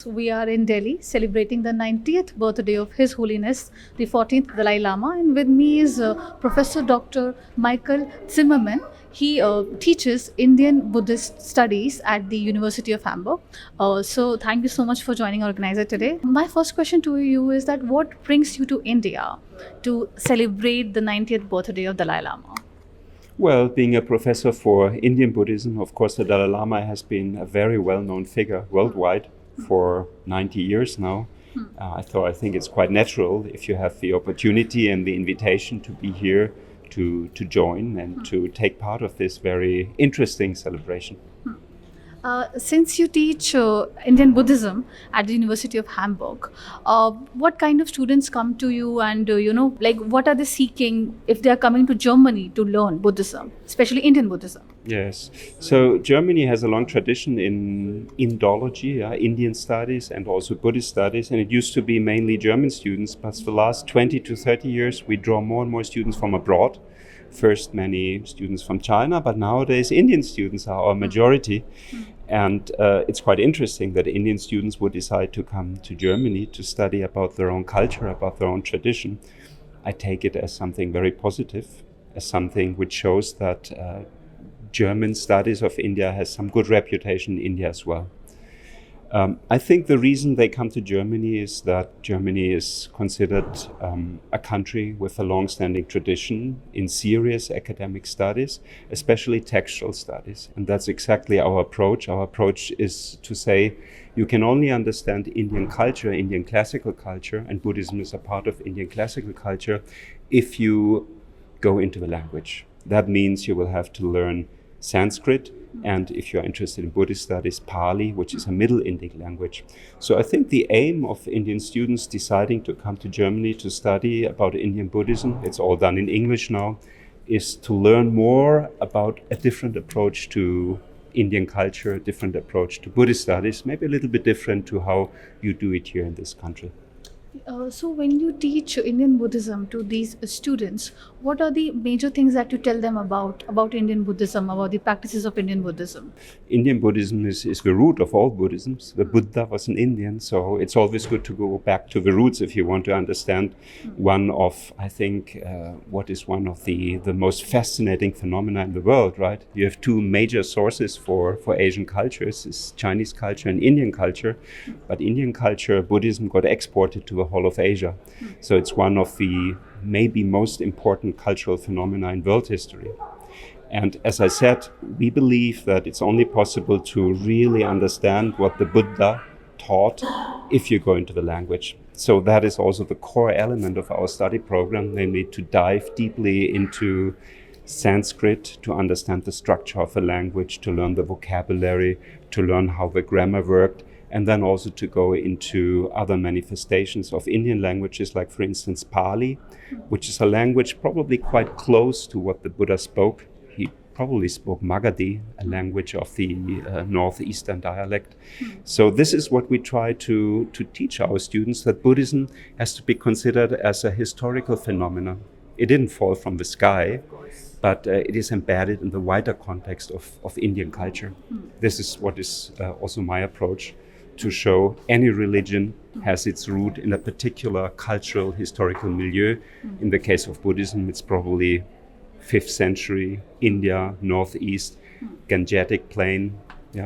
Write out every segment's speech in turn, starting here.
So we are in Delhi celebrating the 90th birthday of His Holiness the 14th Dalai Lama, and with me is Professor Dr. Michael Zimmerman. He teaches Indian Buddhist studies at the University of Hamburg. So thank you so much for joining Organiser today. My first question to you is that what brings you to India to celebrate the 90th birthday of Dalai Lama? Well, being a professor for Indian Buddhism, of course, the Dalai Lama has been a very well-known figure worldwide for 90 years now. I think it's quite natural if you have the opportunity and the invitation to be here to join and to take part of this very interesting celebration. Since you teach Indian Buddhism at the University of Hamburg, what kind of students come to you, and what are they seeking if they are coming to Germany to learn Buddhism, especially Indian Buddhism? Yes, so Germany has a long tradition in Indology, Indian studies, and also Buddhist studies, and it used to be mainly German students, but for the last 20 to 30 years we draw more and more students from abroad. First many students from China, but nowadays Indian students are our majority. And it's quite interesting that Indian students would decide to come to Germany to study about their own culture, about their own tradition. I take it as something very positive, as something which shows that German studies of India has some good reputation in India as well. I think the reason they come to Germany is that Germany is considered a country with a long-standing tradition in serious academic studies, especially textual studies. And that's exactly our approach. Our approach is to say you can only understand Indian culture, Indian classical culture, and Buddhism is a part of Indian classical culture, if you go into the language. That means you will have to learn Sanskrit, and if you're interested in Buddhist studies, Pali, which is a Middle Indic language. So I think the aim of Indian students deciding to come to Germany to study about Indian Buddhism, it's all done in English now, is to learn more about a different approach to Indian culture, a different approach to Buddhist studies, maybe a little bit different to how you do it here in this country. So when you teach Indian Buddhism to these students, what are the major things that you tell them about Indian Buddhism, about the practices of Indian Buddhism? Indian Buddhism is the root of all Buddhisms. The Buddha was an Indian, so it's always good to go back to the roots if you want to understand one of, I think, what is one of the most fascinating phenomena in the world, right? You have two major sources for Asian cultures, is Chinese culture and Indian culture. But Indian culture, Buddhism got exported to the whole of Asia. So it's one of the maybe most important cultural phenomena in world history. And as I said, we believe that it's only possible to really understand what the Buddha taught if you go into the language. So that is also the core element of our study program, namely to dive deeply into Sanskrit, to understand the structure of the language, to learn the vocabulary, to learn how the grammar worked, and then also to go into other manifestations of Indian languages, like, for instance, Pali, which is a language probably quite close to what the Buddha spoke. He probably spoke Magadhi, a language of the northeastern dialect. So this is what we try to teach our students, that Buddhism has to be considered as a historical phenomenon. It didn't fall from the sky, but it is embedded in the wider context of Indian culture. This is what is also my approach, to show any religion has its root in a particular cultural, historical milieu. In the case of Buddhism, it's probably 5th century, India, Northeast, Gangetic Plain,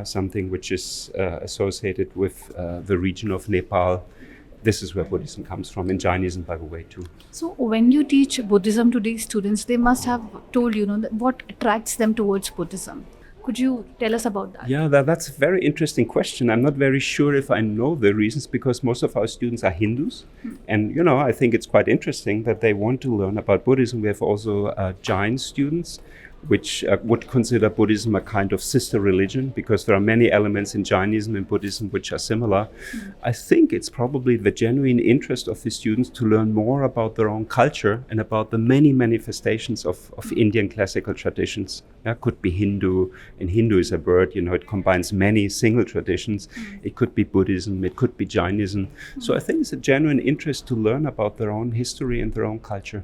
something which is associated with the region of Nepal. This is where Buddhism comes from, and Jainism, by the way, too. So when you teach Buddhism to these students, they must have told you, what attracts them towards Buddhism. Could you tell us about that? Yeah, that's a very interesting question. I'm not very sure if I know the reasons, because most of our students are Hindus. And, I think it's quite interesting that they want to learn about Buddhism. We have also Jain students, which would consider Buddhism a kind of sister religion, because there are many elements in Jainism and Buddhism which are similar. I think it's probably the genuine interest of the students to learn more about their own culture and about the many manifestations of Indian classical traditions. It could be Hindu, and Hindu is a word, it combines many single traditions. It could be Buddhism, it could be Jainism. So I think it's a genuine interest to learn about their own history and their own culture.